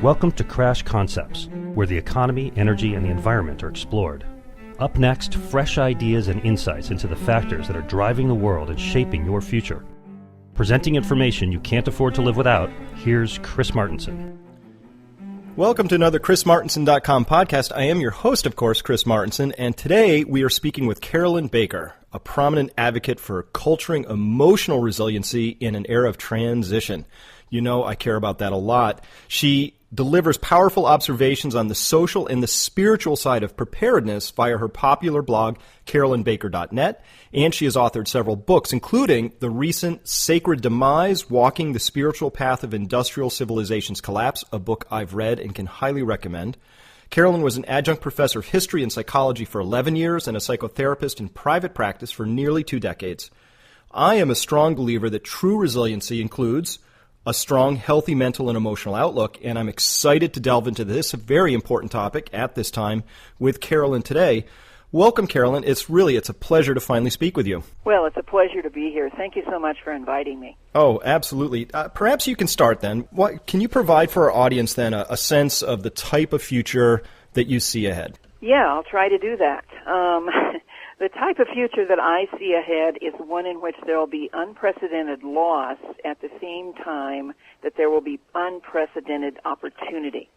Welcome to Crash Concepts, where the economy, energy, and the environment are explored. Up next, fresh ideas and insights into the factors that are driving the world and shaping your future. Presenting information you can't afford to live without, here's Chris Martenson. Welcome to another ChrisMartenson.com podcast. I am your host, of course, Chris Martenson, and today we are speaking with Carolyn Baker, a prominent advocate for culturing emotional resiliency in an era of transition. You know I care about that a lot. She delivers powerful observations on the social and the spiritual side of preparedness via her popular blog, carolynbaker.net, and she has authored several books, including the recent Sacred Demise, Walking the Spiritual Path of Industrial Civilization's Collapse, a book I've read and can highly recommend. Carolyn was an adjunct professor of history and psychology for 11 years and a psychotherapist in private practice for nearly 2 decades. I am a strong believer that true resiliency includes a strong, healthy mental and emotional outlook, and I'm excited to delve into this very important topic at this time with Carolyn today. Welcome, Carolyn. It's a pleasure to finally speak with you. Well, it's a pleasure to be here. Thank you so much for inviting me. Oh, absolutely. Perhaps you can start then. Can you provide for our audience then a sense of the type of future that you see ahead? Yeah, I'll try to do that. The type of future that I see ahead is one in which there will be unprecedented loss at the same time that there will be unprecedented opportunity.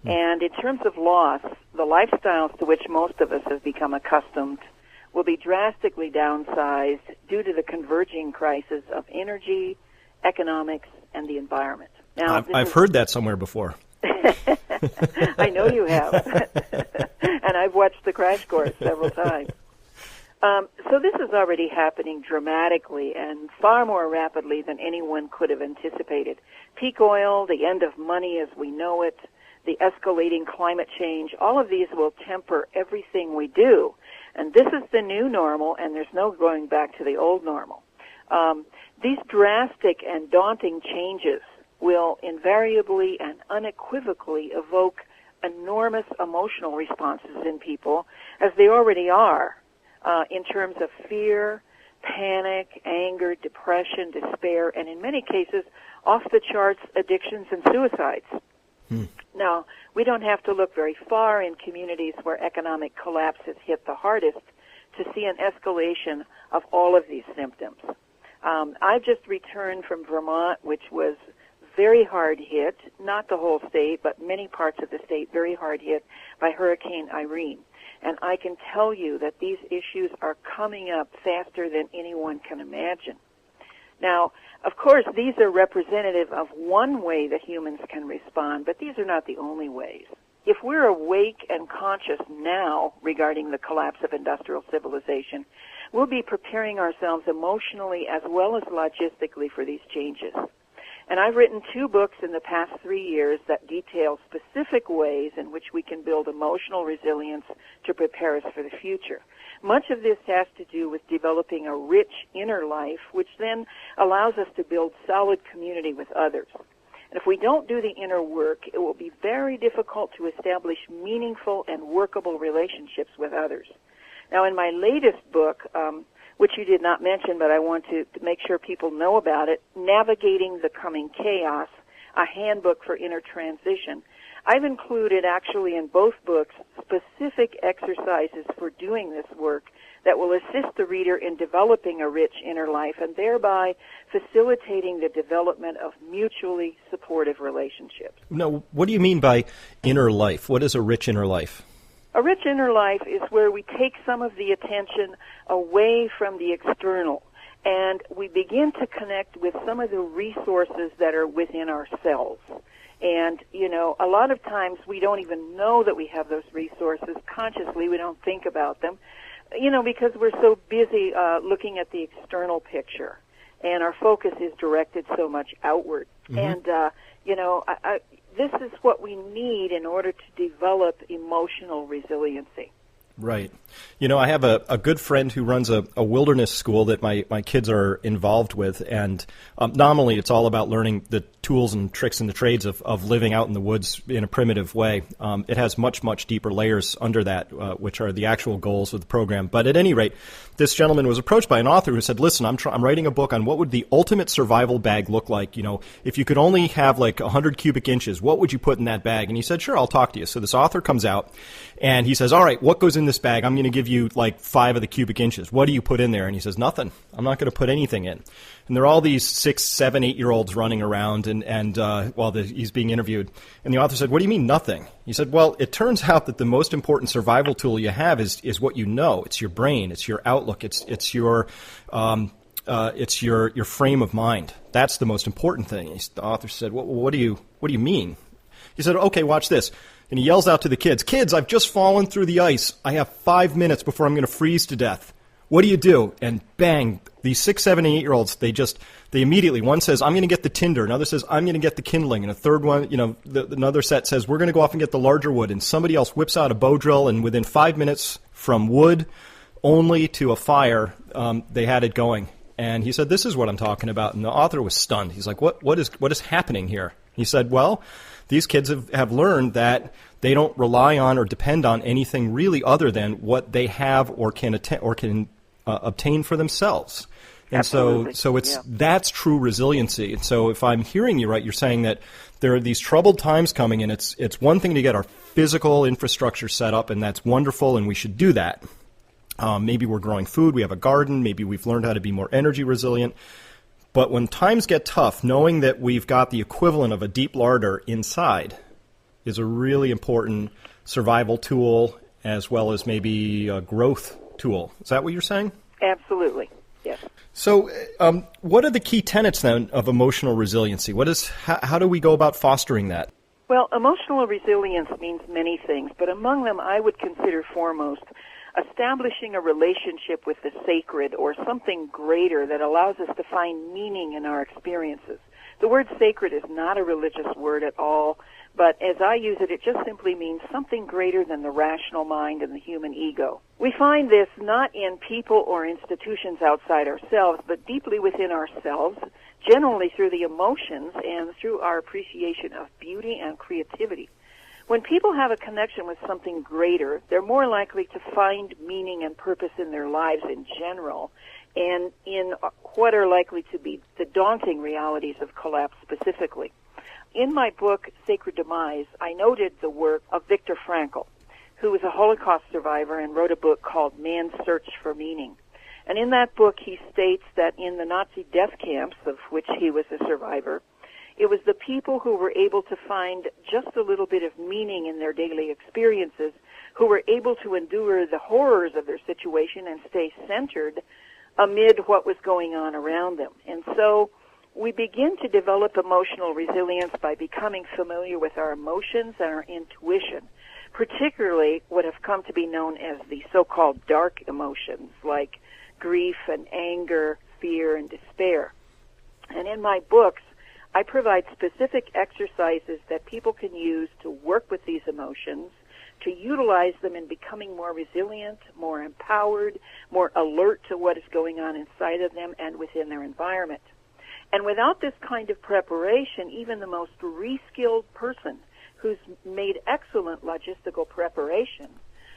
And in terms of loss, the lifestyles to which most of us have become accustomed will be drastically downsized due to the converging crisis of energy, economics, and the environment. Now, I've heard that somewhere before. I know you have. And I've watched the crash course several times. So this is already happening dramatically and far more rapidly than anyone could have anticipated. Peak oil, the end of money as we know it, the escalating climate change, all of these will temper everything we do. And this is the new normal, and there's no going back to the old normal. These drastic and daunting changes will invariably and unequivocally evoke enormous emotional responses in people, as they already are. In terms of fear, panic, anger, depression, despair, and in many cases, off-the-charts addictions and suicides. Now, we don't have to look very far in communities where economic collapse has hit the hardest to see an escalation of all of these symptoms. I've just returned from Vermont, which was very hard hit, not the whole state, but many parts of the state very hard hit by Hurricane Irene. And I can tell you that these issues are coming up faster than anyone can imagine. Now, of course, these are representative of one way that humans can respond, but these are not the only ways. If we're awake and conscious now regarding the collapse of industrial civilization, we'll be preparing ourselves emotionally as well as logistically for these changes. And I've written 2 books in the past 3 years that detail specific ways in which we can build emotional resilience to prepare us for the future. Much of this has to do with developing a rich inner life, which then allows us to build solid community with others. And if we don't do the inner work, it will be very difficult to establish meaningful and workable relationships with others. Now, in my latest book, which you did not mention, but I want to make sure people know about it, Navigating the Coming Chaos, a handbook for inner transition. I've included actually in both books specific exercises for doing this work that will assist the reader in developing a rich inner life and thereby facilitating the development of mutually supportive relationships. Now, what do you mean by inner life? What is a rich inner life? A rich inner life is where we take some of the attention away from the external and we begin to connect with some of the resources that are within ourselves. And, you know, a lot of times we don't even know that we have those resources. Consciously, we don't think about them, you know, because we're so busy looking at the external picture. And our focus is directed so much outward. Mm-hmm. And, you know, this is what we need in order to develop emotional resiliency. Right. You know, I have a good friend who runs a wilderness school that my kids are involved with, and nominally it's all about learning the tools and tricks and the trades of living out in the woods in a primitive way. It has much, much deeper layers under that, which are the actual goals of the program. But at any rate, this gentleman was approached by an author who said, listen, I'm writing a book on what would the ultimate survival bag look like. You know, if you could only have like 100 cubic inches, what would you put in that bag? And he said, sure, I'll talk to you. So this author comes out and he says, all right, what goes in this bag? I'm going to give you like 5 of the cubic inches. What do you put in there? And he says, nothing. I'm not going to put anything in. And there are all these 6, 7, 8-year-olds running around and while he's being interviewed. And the author said, what do you mean nothing? He said, well, it turns out that the most important survival tool you have is what you know. It's your brain. It's your outlook. It's your frame of mind. That's the most important thing. The author said, what do you mean? He said, okay, watch this. And he yells out to the kids, kids, I've just fallen through the ice. I have 5 minutes before I'm going to freeze to death. What do you do? And bang, these 6, 7, 8-year-olds, they immediately, one says, I'm going to get the tinder. Another says, I'm going to get the kindling. And a third one, another set says, we're going to go off and get the larger wood. And somebody else whips out a bow drill. And within 5 minutes from wood only to a fire, they had it going. And he said, this is what I'm talking about. And the author was stunned. He's like, what is happening here? He said, well, these kids have learned that they don't rely on or depend on anything really other than what they have or can obtain for themselves. And Absolutely. so that's true resiliency. And so if I'm hearing you right, you're saying that there are these troubled times coming, and it's one thing to get our physical infrastructure set up, and that's wonderful, and we should do that. Maybe we're growing food, we have a garden, maybe we've learned how to be more energy resilient. But when times get tough, knowing that we've got the equivalent of a deep larder inside is a really important survival tool as well as maybe a growth tool. Is that what you're saying? Absolutely, yes. So what are the key tenets then of emotional resiliency? How do we go about fostering that? Well, emotional resilience means many things, but among them I would consider foremost establishing a relationship with the sacred or something greater that allows us to find meaning in our experiences. The word sacred is not a religious word at all, but as I use it, it just simply means something greater than the rational mind and the human ego. We find this not in people or institutions outside ourselves, but deeply within ourselves, generally through the emotions and through our appreciation of beauty and creativity. When people have a connection with something greater, they're more likely to find meaning and purpose in their lives in general and in what are likely to be the daunting realities of collapse specifically. In my book, Sacred Demise, I noted the work of Viktor Frankl, who was a Holocaust survivor and wrote a book called Man's Search for Meaning. And in that book, he states that in the Nazi death camps, of which he was a survivor, it was the people who were able to find just a little bit of meaning in their daily experiences who were able to endure the horrors of their situation and stay centered amid what was going on around them. And so we begin to develop emotional resilience by becoming familiar with our emotions and our intuition, particularly what have come to be known as the so-called dark emotions like grief and anger, fear, and despair. And in my books, I provide specific exercises that people can use to work with these emotions, to utilize them in becoming more resilient, more empowered, more alert to what is going on inside of them and within their environment. And without this kind of preparation, even the most reskilled person who's made excellent logistical preparation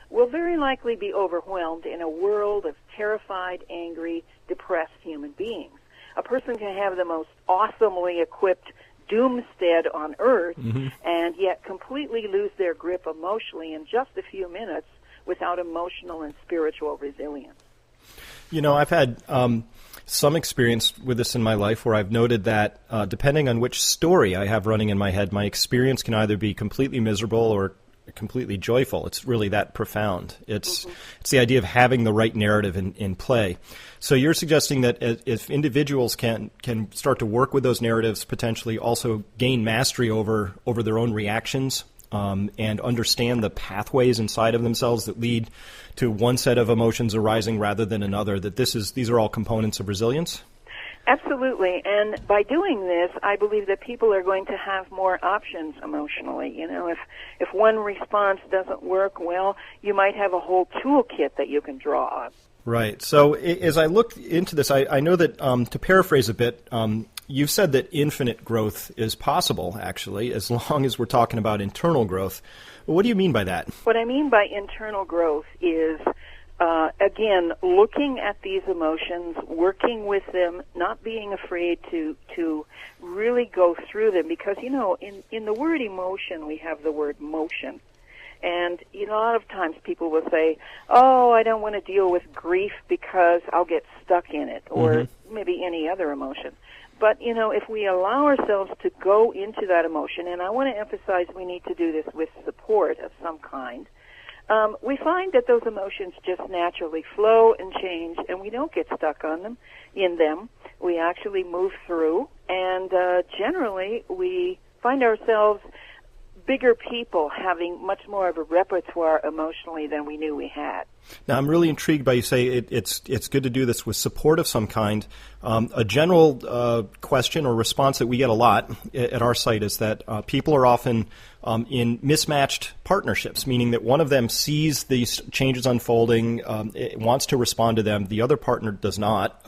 will very likely be overwhelmed in a world of terrified, angry, depressed human beings. A person can have the most awesomely equipped doomstead on Earth and yet completely lose their grip emotionally in just a few minutes without emotional and spiritual resilience. You know, I've had some experience with this in my life where I've noted that depending on which story I have running in my head, my experience can either be completely miserable or completely joyful. It's really that profound. It's the idea of having the right narrative in play. So you're suggesting that if individuals can start to work with those narratives, potentially also gain mastery over their own reactions, and understand the pathways inside of themselves that lead to one set of emotions arising rather than another, that these are all components of resilience? Absolutely, and by doing this, I believe that people are going to have more options emotionally. You know, if one response doesn't work, well, you might have a whole toolkit that you can draw on. Right. So as I looked into this, I know that, to paraphrase a bit, You've said that infinite growth is possible, actually, as long as we're talking about internal growth. What do you mean by that? What I mean by internal growth is, again, looking at these emotions, working with them, not being afraid to really go through them. Because, in the word emotion, we have the word motion. And, a lot of times people will say, oh, I don't want to deal with grief because I'll get stuck in it, or maybe any other emotion. But, if we allow ourselves to go into that emotion, and I want to emphasize we need to do this with support of some kind, we find that those emotions just naturally flow and change, and we don't get stuck in them. We actually move through, and generally we find ourselves bigger people having much more of a repertoire emotionally than we knew we had. Now, I'm really intrigued by you say it's good to do this with support of some kind. A general question or response that we get a lot at our site is that people are often in mismatched partnerships, meaning that one of them sees these changes unfolding, wants to respond to them. The other partner does not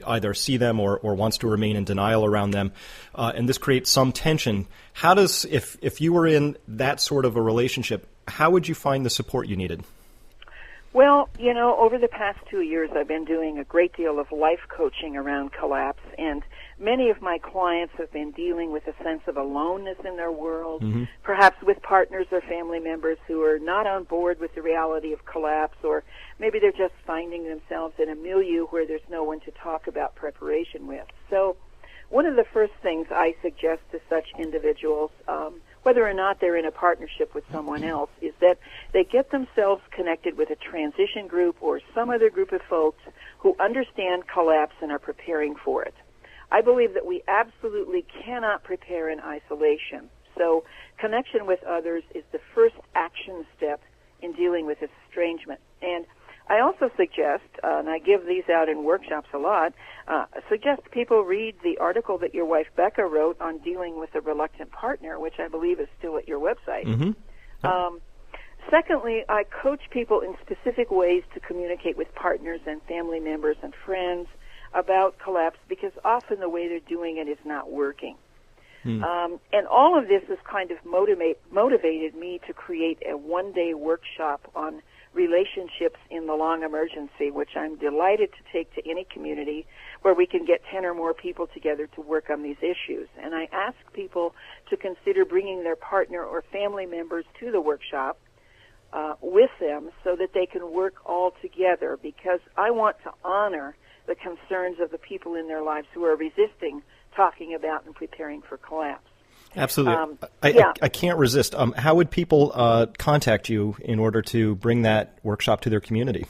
either see them or wants to remain in denial around them. And this creates some tension. How does, if you were in that sort of a relationship, how would you find the support you needed? Well, over the past 2 years, I've been doing a great deal of life coaching around collapse, and many of my clients have been dealing with a sense of aloneness in their world, perhaps with partners or family members who are not on board with the reality of collapse, or maybe they're just finding themselves in a milieu where there's no one to talk about preparation with. So one of the first things I suggest to such individuals, whether or not they're in a partnership with someone else, is that they get themselves connected with a transition group or some other group of folks who understand collapse and are preparing for it. I believe that we absolutely cannot prepare in isolation. So connection with others is the first action step in dealing with estrangement. And I also suggest, and I give these out in workshops a lot, suggest people read the article that your wife Becca wrote on dealing with a reluctant partner, which I believe is still at your website. Secondly, I coach people in specific ways to communicate with partners and family members and friends about collapse, because often the way they're doing it is not working. And all of this has kind of motivated me to create a one-day workshop on relationships in the long emergency, which I'm delighted to take to any community where we can get 10 or more people together to work on these issues. And I ask people to consider bringing their partner or family members to the workshop with them so that they can work all together, because I want to honor the concerns of the people in their lives who are resisting talking about and preparing for collapse. Absolutely. I can't resist. How would people contact you in order to bring that workshop to their community?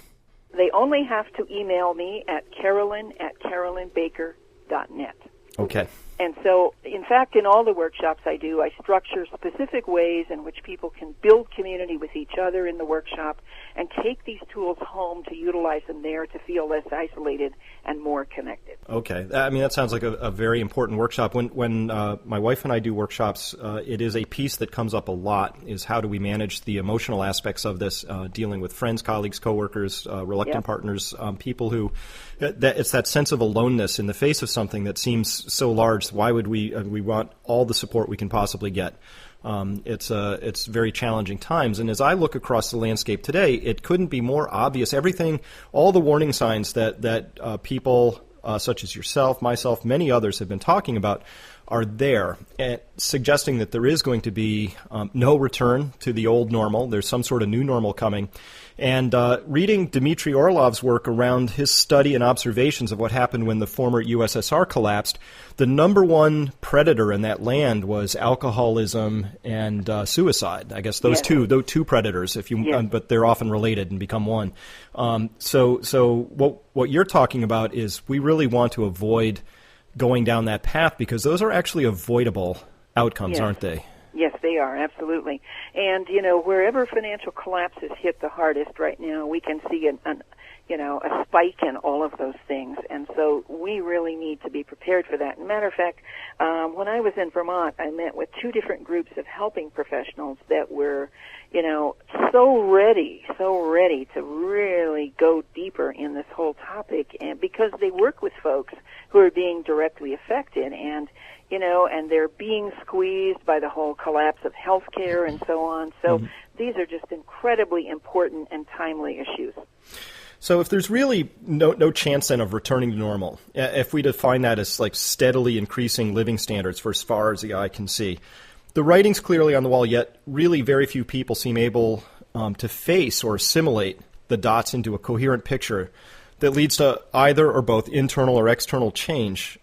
They only have to email me at carolyn@carolynbaker.net. Okay. And so, in fact, in all the workshops I do, I structure specific ways in which people can build community with each other in the workshop and take these tools home to utilize them there to feel less isolated and more connected. Okay. I mean, that sounds like a very important workshop. When my wife and I do workshops, it is a piece that comes up a lot, is how do we manage the emotional aspects of this, dealing with friends, colleagues, coworkers, reluctant partners, people who, it's that sense of aloneness in the face of something that seems so large. Why would we want all the support we can possibly get? It's very challenging times. And as I look across the landscape today, it couldn't be more obvious. Everything, all the warning signs that people such as yourself, myself, many others have been talking about are there, and suggesting that there is going to be no return to the old normal. There's some sort of new normal coming. And reading Dmitry Orlov's work around his study and observations of what happened when the former USSR collapsed, the number one predator in that land was alcoholism and suicide. I guess those two predators, but they're often related and become one. So what you're talking about is we really want to avoid going down that path, because those are actually avoidable outcomes, aren't they? Yes, they are, absolutely. And, wherever financial collapse has hit the hardest right now, we can see a spike in all of those things. And so we really need to be prepared for that. As a matter of fact, when I was in Vermont, I met with 2 different groups of helping professionals that were, so ready to really go deeper in this whole topic, and because they work with folks who are being directly affected, and and they're being squeezed by the whole collapse of healthcare and so on. So these are just incredibly important and timely issues. So if there's really no chance then of returning to normal, if we define that as like steadily increasing living standards for as far as the eye can see, the writing's clearly on the wall, yet really very few people seem able to face or assimilate the dots into a coherent picture that leads to either or both internal or external change.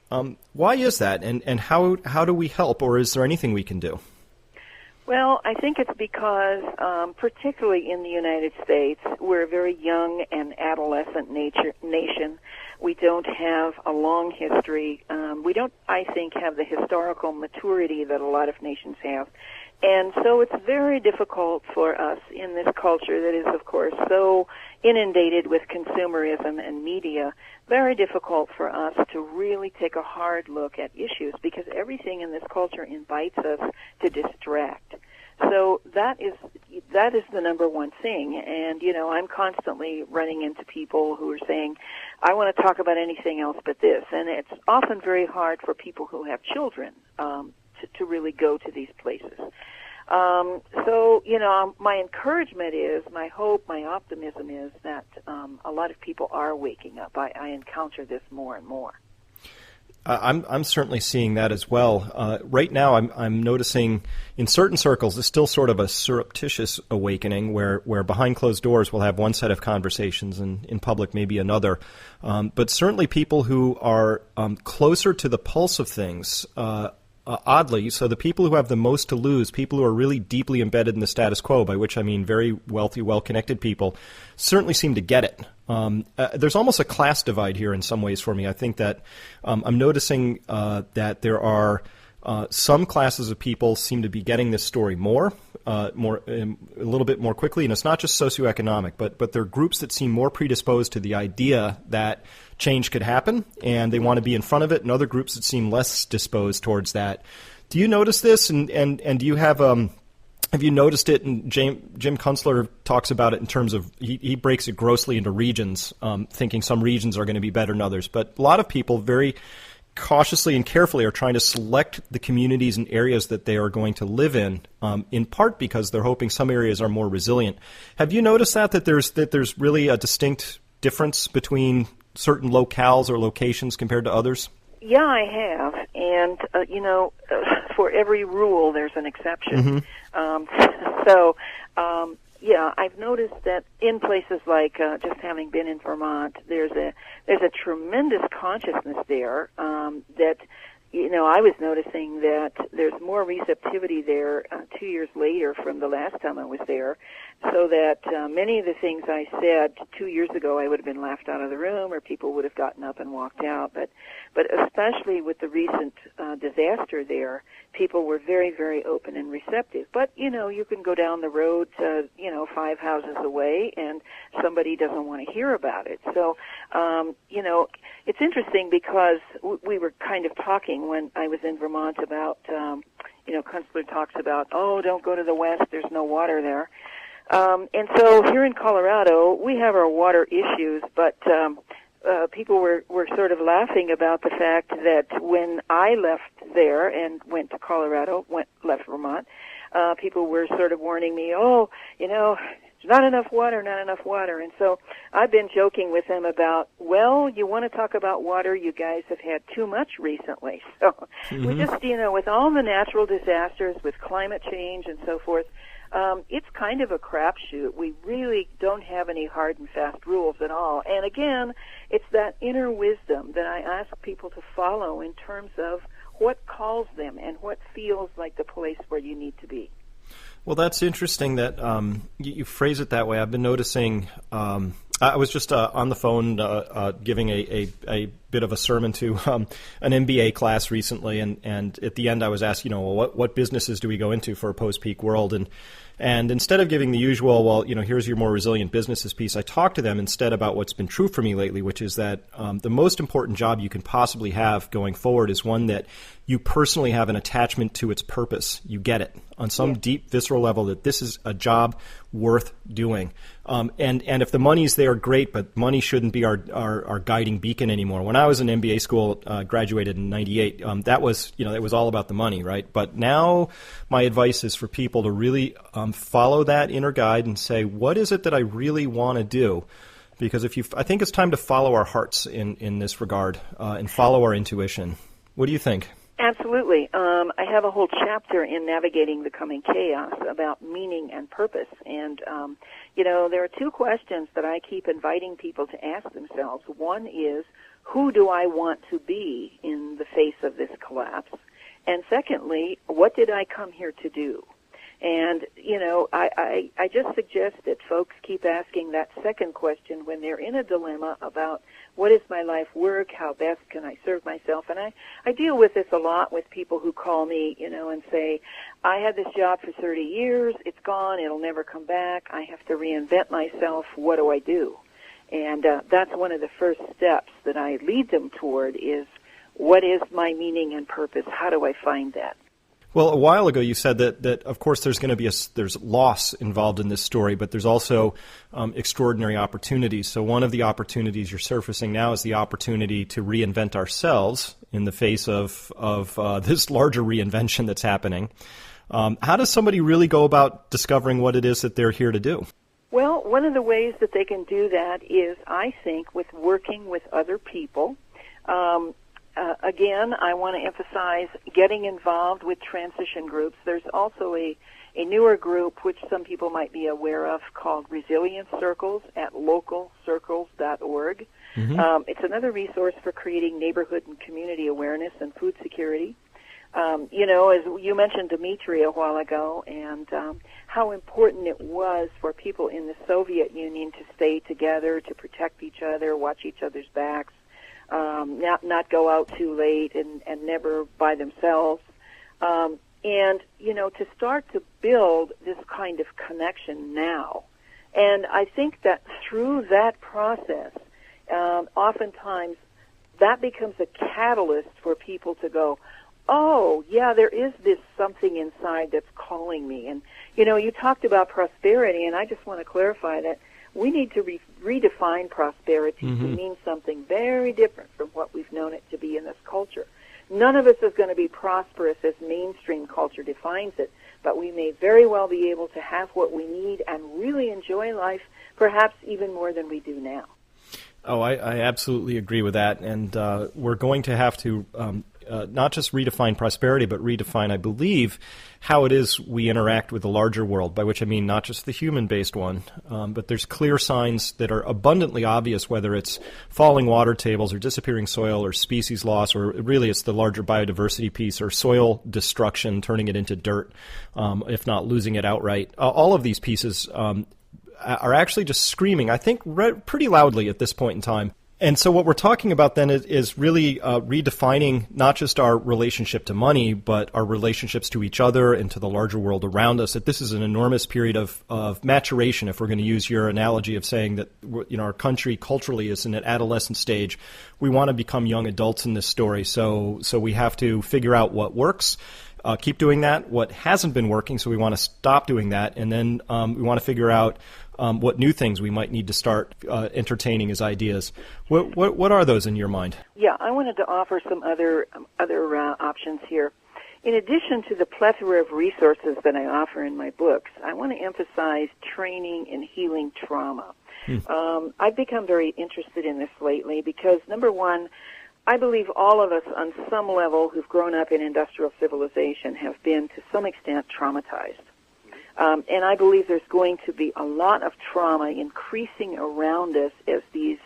Why is that, and how do we help, or is there anything we can do? Well, I think it's because, particularly in the United States, we're a very young and adolescent nation. We don't have a long history. We don't, I think, have the historical maturity that a lot of nations have. And so it's very difficult for us in this culture that is, of course, so inundated with consumerism and media, very difficult for us to really take a hard look at issues, because everything in this culture invites us to distract. So that is the number one thing. And, I'm constantly running into people who are saying, I want to talk about anything else but this. And it's often very hard for people who have children to really go to these places. So, my encouragement is, my hope, my optimism is that a lot of people are waking up. I encounter this more and more. I'm certainly seeing that as well. Right now, I'm noticing in certain circles there's still sort of a surreptitious awakening where behind closed doors we'll have one set of conversations and in public maybe another. But certainly people who are closer to the pulse of things, oddly, so the people who have the most to lose, people who are really deeply embedded in the status quo, by which I mean very wealthy, well-connected people, certainly seem to get it. There's almost a class divide here in some ways for me. I think that I'm noticing that there are some classes of people seem to be getting this story more a little bit more quickly, and it's not just socioeconomic, but there are groups that seem more predisposed to the idea that change could happen, and they want to be in front of it, and other groups that seem less disposed towards that. Do you notice this, and do you have you noticed it? And Jim Kunstler talks about it in terms of, he breaks it grossly into regions, thinking some regions are going to be better than others, but a lot of people very cautiously and carefully are trying to select the communities and areas that they are going to live in part because they're hoping some areas are more resilient. Have you noticed that there's really a distinct difference between certain locales or locations compared to others? Yeah, I have. And, for every rule, there's an exception. Yeah, I've noticed that in places like, just having been in Vermont, there's a tremendous consciousness there that, I was noticing that there's more receptivity there 2 years later from the last time I was there, so that many of the things I said 2 years ago, I would have been laughed out of the room or people would have gotten up and walked out. But especially with the recent disaster there, people were very, very open and receptive. But, you can go down the road to, 5 houses away and somebody doesn't want to hear about it. So, it's interesting because we were kind of talking when I was in Vermont about, Kunstler talks about, don't go to the west, there's no water there. And so here in Colorado, we have our water issues, but people were sort of laughing about the fact that when I left there and went to Colorado, left Vermont, people were sort of warning me, not enough water. And so I've been joking with them about, you want to talk about water, you guys have had too much recently. So we just, with all the natural disasters, with climate change and so forth, it's kind of a crapshoot. We really don't have any hard and fast rules at all. And again, it's that inner wisdom that I ask people to follow in terms of what calls them and what feels like the place where you need to be. Well, that's interesting that you phrase it that way. I've been noticing. I was just on the phone giving a bit of a sermon to an MBA class recently, and at the end I was asked, well, what businesses do we go into for a post-peak world? And instead of giving the usual, well, here's your more resilient businesses piece, I talked to them instead about what's been true for me lately, which is that the most important job you can possibly have going forward is one that you personally have an attachment to its purpose. You get it on some deep visceral level that this is a job worth doing. And if the money's there, great, but money shouldn't be our guiding beacon anymore. When I was in MBA school, graduated in '98, that was, it was all about the money, right? But now my advice is for people to really follow that inner guide and say, what is it that I really want to do? Because I think it's time to follow our hearts in this regard and follow our intuition. What do you think? Absolutely. I have a whole chapter in Navigating the Coming Chaos about meaning and purpose. And, there are two questions that I keep inviting people to ask themselves. One is, who do I want to be in the face of this collapse? And secondly, what did I come here to do? And, I just suggest that folks keep asking that second question when they're in a dilemma about what is my life work, how best can I serve myself. And I deal with this a lot with people who call me, and say, I had this job for 30 years, it's gone, it'll never come back, I have to reinvent myself, what do I do? And that's one of the first steps that I lead them toward is, what is my meaning and purpose? How do I find that? Well, a while ago you said that of course there's going to be there's loss involved in this story, but there's also extraordinary opportunities. So one of the opportunities you're surfacing now is the opportunity to reinvent ourselves in the face of this larger reinvention that's happening. How does somebody really go about discovering what it is that they're here to do? Well, one of the ways that they can do that is, I think, with working with other people. Again, I want to emphasize getting involved with transition groups. There's also a newer group, which some people might be aware of, called Resilience Circles at localcircles.org. Mm-hmm. It's another resource for creating neighborhood and community awareness and food security. As you mentioned Dmitry a while ago, and how important it was for people in the Soviet Union to stay together, to protect each other, watch each other's backs, not go out too late and never by themselves. To start to build this kind of connection now. And I think that through that process, oftentimes that becomes a catalyst for people to go, oh, yeah, there is this something inside that's calling me. And, you talked about prosperity, and I just want to clarify that we need to redefine prosperity to mean something very different from what we've known it to be in this culture. None of us is going to be prosperous as mainstream culture defines it, but we may very well be able to have what we need and really enjoy life, perhaps even more than we do now. Oh, I absolutely agree with that. And we're going to have to not just redefine prosperity, but redefine, I believe, how it is we interact with the larger world, by which I mean not just the human-based one, but there's clear signs that are abundantly obvious, whether it's falling water tables or disappearing soil or species loss, or really it's the larger biodiversity piece, or soil destruction, turning it into dirt, if not losing it outright. All of these pieces are actually just screaming, I think, pretty loudly at this point in time. And so what we're talking about then is really redefining not just our relationship to money, but our relationships to each other and to the larger world around us. That this is an enormous period of maturation, if we're going to use your analogy of saying that our country culturally is in an adolescent stage. We want to become young adults in this story. So we have to figure out what works. Keep doing that. What hasn't been working, so we want to stop doing that, and then we want to figure out what new things we might need to start entertaining as ideas. What are those in your mind? Yeah, I wanted to offer some other options here. In addition to the plethora of resources that I offer in my books, I want to emphasize training in healing trauma. I've become very interested in this lately because, number one, I believe all of us on some level who've grown up in industrial civilization have been to some extent traumatized. And I believe there's going to be a lot of trauma increasing around us as these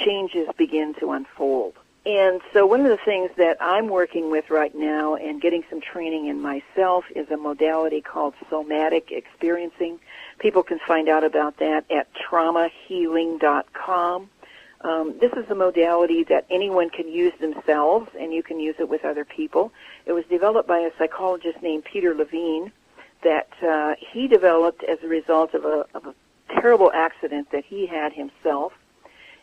changes begin to unfold. And so one of the things that I'm working with right now and getting some training in myself is a modality called somatic experiencing. People can find out about that at traumahealing.com. This is a modality that anyone can use themselves, and you can use it with other people. It was developed by a psychologist named Peter Levine that he developed as a result of a terrible accident that he had himself.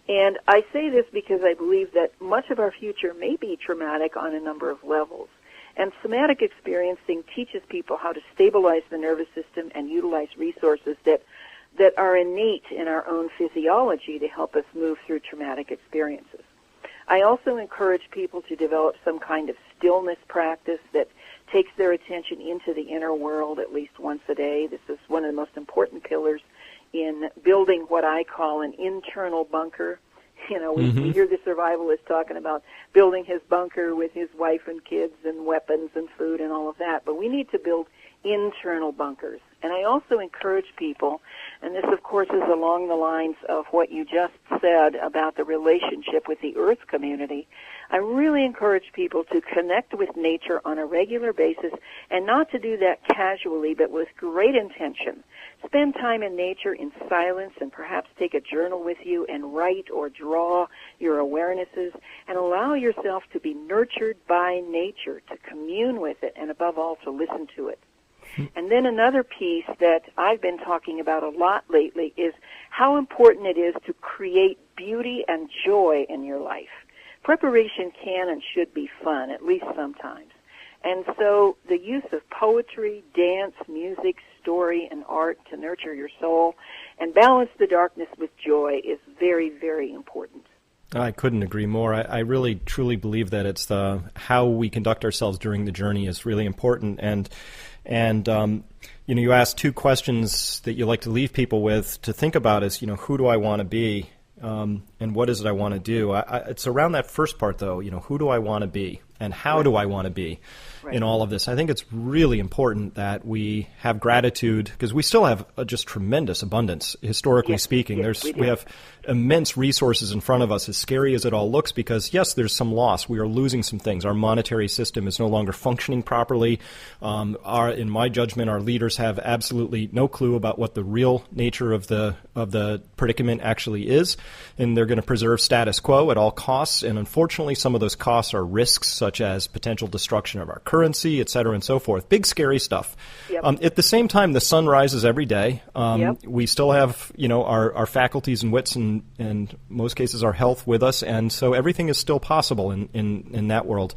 And I say this because I believe that much of our future may be traumatic on a number of levels. And somatic experiencing teaches people how to stabilize the nervous system and utilize resources that are innate in our own physiology to help us move through traumatic experiences. I also encourage people to develop some kind of stillness practice that takes their attention into the inner world at least once a day. This is one of the most important pillars in building what I call an internal bunker. You know, we hear the survivalist talking about building his bunker with his wife and kids and weapons and food and all of that, but we need to build internal bunkers. And I also encourage people, and this, of course, is along the lines of what you just said about the relationship with the Earth community. I really encourage people to connect with nature on a regular basis and not to do that casually, but with great intention. Spend time in nature in silence and perhaps take a journal with you and write or draw your awarenesses and allow yourself to be nurtured by nature, to commune with it, and above all, to listen to it. And then another piece that I've been talking about a lot lately is how important it is to create beauty and joy in your life. Preparation can and should be fun, at least sometimes. And so the use of poetry, dance, music, story, and art to nurture your soul and balance the darkness with joy is very, very important. I couldn't agree more. I really, truly believe that it's how we conduct ourselves during the journey is really important. And you know, you asked two questions that you like to leave people with to think about is, you know, who do I want to be, and what is it I want to do? It's around that first part, though, you know, who do I want to be and how do I want to be in all of this? I think it's really important that we have gratitude because we still have just tremendous abundance, historically speaking. We have immense resources in front of us, as scary as it all looks, because, yes, there's some loss. We are losing some things. Our monetary system is no longer functioning properly. In my judgment, our leaders have absolutely no clue about what the real nature of the predicament actually is, and they're going to preserve status quo at all costs. And unfortunately, some of those costs are risks, such as potential destruction of our currency, et cetera, and so forth. Big, scary stuff. Yep. At the same time, the sun rises every day. We still have, you know, our faculties and wits and most cases our health with us, and so everything is still possible in that world.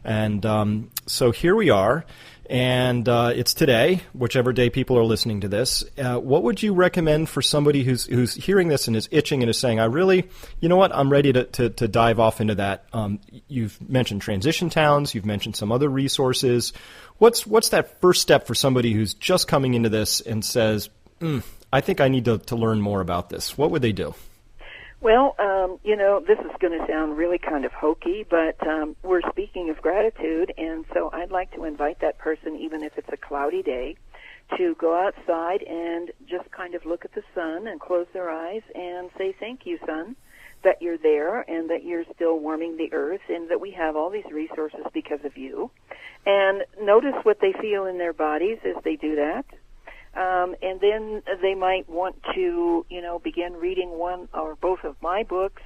And so here we are, and it's today, whichever day people are listening to this. What would you recommend for somebody who's hearing this and is itching and is saying, I really, you know what, I'm ready to dive off into that. You've mentioned transition towns. You've mentioned some other resources. What's that first step for somebody who's just coming into this and says, I think I need to learn more about this? What would they do? Well, you know, this is going to sound really kind of hokey, but we're speaking of gratitude, and so I'd like to invite that person, even if it's a cloudy day, to go outside and just kind of look at the sun and close their eyes and say, thank you, sun, that you're there and that you're still warming the earth and that we have all these resources because of you. And notice what they feel in their bodies as they do that. And then they might want to, you know, begin reading one or both of my books.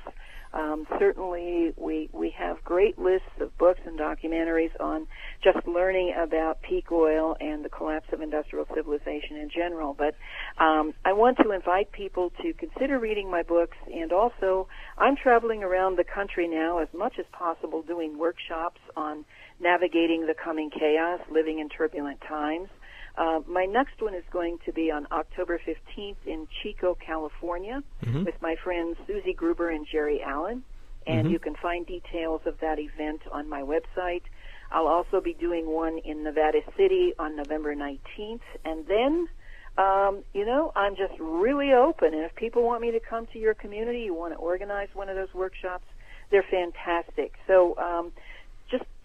Certainly, we have great lists of books and documentaries on just learning about peak oil and the collapse of industrial civilization in general. But I want to invite people to consider reading my books, and also I'm traveling around the country now as much as possible doing workshops on navigating the coming chaos, living in turbulent times. My next one is going to be on October 15th in Chico, California, with my friends Susie Gruber and Jerry Allen, and you can find details of that event on my website. I'll also be doing one in Nevada City on November 19th, and then, you know, I'm just really open, and if people want me to come to your community, you want to organize one of those workshops, they're fantastic. So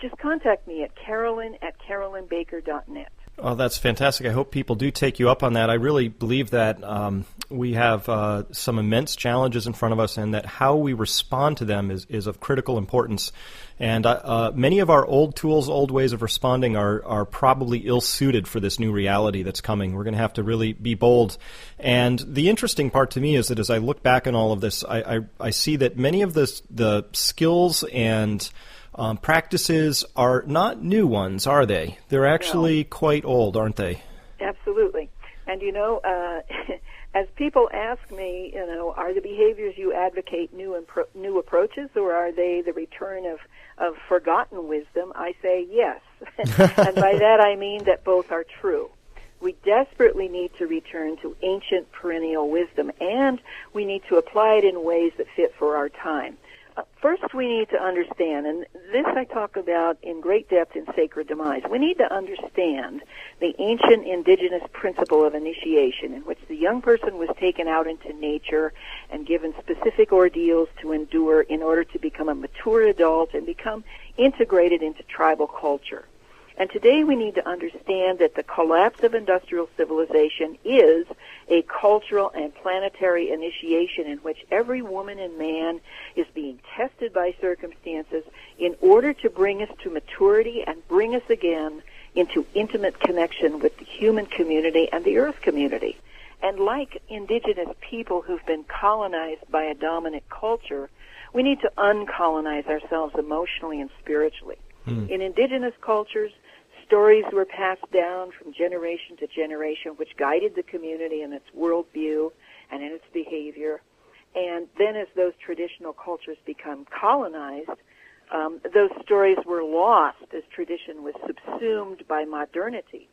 just contact me at carolynbaker.net. Oh, that's fantastic. I hope people do take you up on that. I really believe that we have some immense challenges in front of us, and that how we respond to them is of critical importance. And many of our old tools, old ways of responding are probably ill-suited for this new reality that's coming. We're going to have to really be bold. And the interesting part to me is that as I look back on all of this, I see that many of the skills and practices are not new ones, are they? They're actually quite old, aren't they? Absolutely. And, as people ask me, are the behaviors you advocate new approaches, or are they the return of forgotten wisdom? I say yes. And by that I mean that both are true. We desperately need to return to ancient perennial wisdom, and we need to apply it in ways that fit for our time. First, we need to understand, and this I talk about in great depth in Sacred Demise, we need to understand the ancient indigenous principle of initiation, in which the young person was taken out into nature and given specific ordeals to endure in order to become a mature adult and become integrated into tribal culture. And today we need to understand that the collapse of industrial civilization is a cultural and planetary initiation in which every woman and man is being tested by circumstances in order to bring us to maturity and bring us again into intimate connection with the human community and the earth community. And like indigenous people who've been colonized by a dominant culture, we need to uncolonize ourselves emotionally and spiritually. In indigenous cultures, stories were passed down from generation to generation, which guided the community in its worldview and in its behavior. And then as those traditional cultures become colonized, those stories were lost as tradition was subsumed by modernity.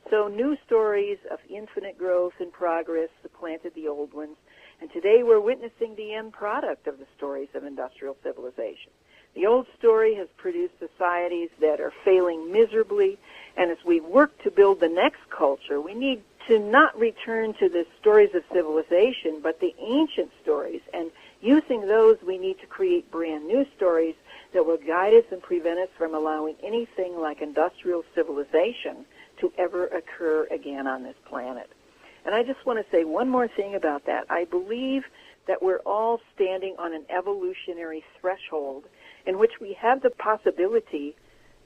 So new stories of infinite growth and progress supplanted the old ones, and today we're witnessing the end product of the stories of industrial civilization. The old story has produced societies that are failing miserably, and as we work to build the next culture, we need to not return to the stories of civilization, but the ancient stories, and using those, we need to create brand new stories that will guide us and prevent us from allowing anything like industrial civilization to ever occur again on this planet. And I just want to say one more thing about that. I believe that we're all standing on an evolutionary threshold in which we have the possibility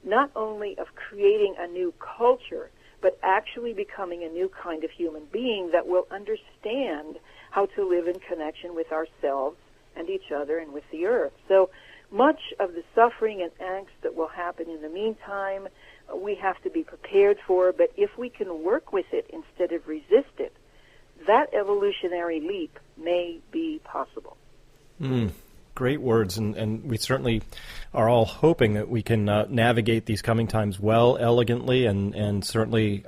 not only of creating a new culture, but actually becoming a new kind of human being that will understand how to live in connection with ourselves and each other and with the earth. So much of the suffering and angst that will happen in the meantime, we have to be prepared for, but if we can work with it instead of resist it, that evolutionary leap may be possible. Great words, and we certainly are all hoping that we can navigate these coming times well, elegantly, and certainly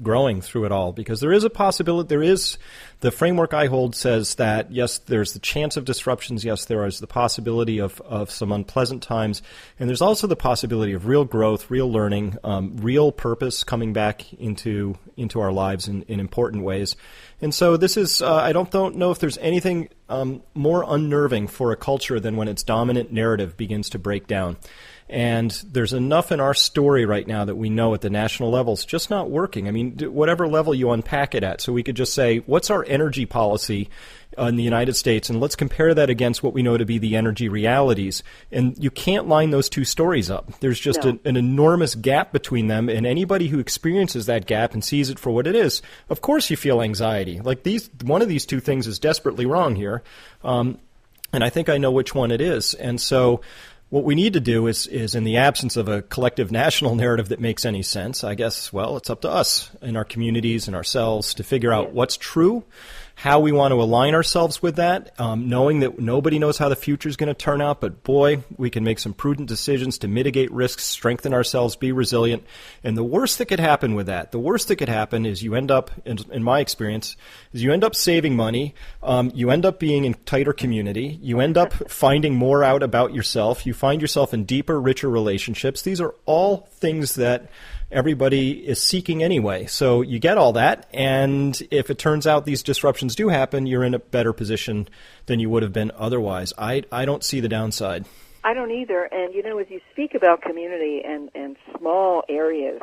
growing through it all, because there is a possibility. There is, the framework I hold says that, yes, there's the chance of disruptions, yes, there is the possibility of some unpleasant times, and there's also the possibility of real growth, real learning, real purpose coming back into our lives in important ways. And so this is, I don't know if there's anything more unnerving for a culture than when its dominant narrative begins to break down. And there's enough in our story right now that we know at the national level it's just not working. I mean, whatever level you unpack it at. So we could just say, what's our energy policy in the United States? And let's compare that against what we know to be the energy realities. And you can't line those two stories up. There's just an enormous gap between them. And anybody who experiences that gap and sees it for what it is, of course you feel anxiety. Like one of these two things is desperately wrong here. And I think I know which one it is. And so what we need to do is in the absence of a collective national narrative that makes any sense, I guess, well, it's up to us in our communities and ourselves to figure out what's true, how we want to align ourselves with that, knowing that nobody knows how the future is going to turn out, but boy, we can make some prudent decisions to mitigate risks, strengthen ourselves, be resilient. And the worst that could happen with that, is you end up, in my experience, is you end up saving money, you end up being in tighter community, you end up finding more out about yourself, you find yourself in deeper, richer relationships. These are all things that everybody is seeking anyway. So you get all that, and if it turns out these disruptions do happen, you're in a better position than you would have been otherwise. I don't see the downside. I don't either. And, as you speak about community and small areas,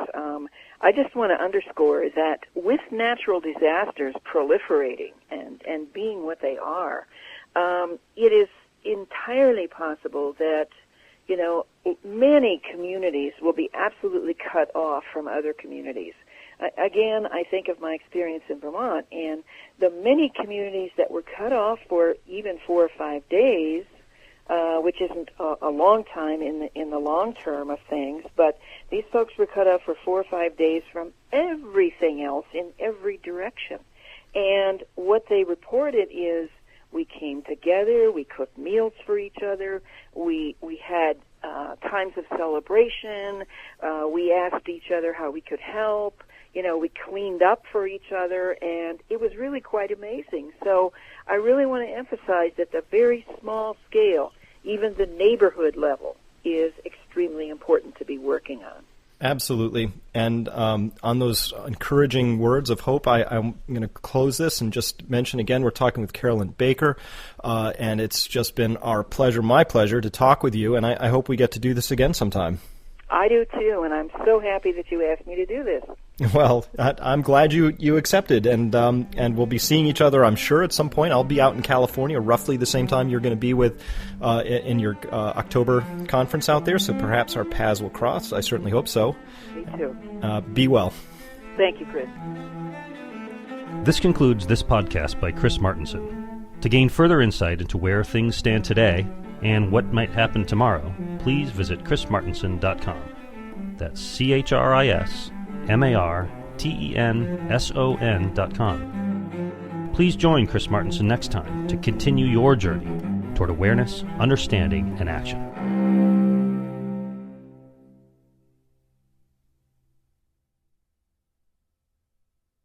I just want to underscore that with natural disasters proliferating and being what they are, it is entirely possible that, many communities will be absolutely cut off from other communities. Again, I think of my experience in Vermont, and the many communities that were cut off for even 4 or 5 days, which isn't a long time in the long term of things, but these folks were cut off for 4 or 5 days from everything else in every direction. And what they reported is we came together, we cooked meals for each other, we had times of celebration, we asked each other how we could help, we cleaned up for each other, and it was really quite amazing. So I really want to emphasize that the very small scale, even the neighborhood level, is extremely important to be working on. Absolutely. And on those encouraging words of hope, I'm going to close this and just mention again, we're talking with Carolyn Baker, and it's just been my pleasure to talk with you, and I hope we get to do this again sometime. I do too, and I'm so happy that you asked me to do this. Well, I'm glad you accepted, and we'll be seeing each other, I'm sure, at some point. I'll be out in California roughly the same time you're going to be with in your October conference out there, so perhaps our paths will cross. I certainly hope so. Me too. Be well. Thank you, Chris. This concludes this podcast by Chris Martenson. To gain further insight into where things stand today and what might happen tomorrow, please visit chrismartenson.com. That's CHRISMARTENSON.com. Please join Chris Martenson next time to continue your journey toward awareness, understanding, and action.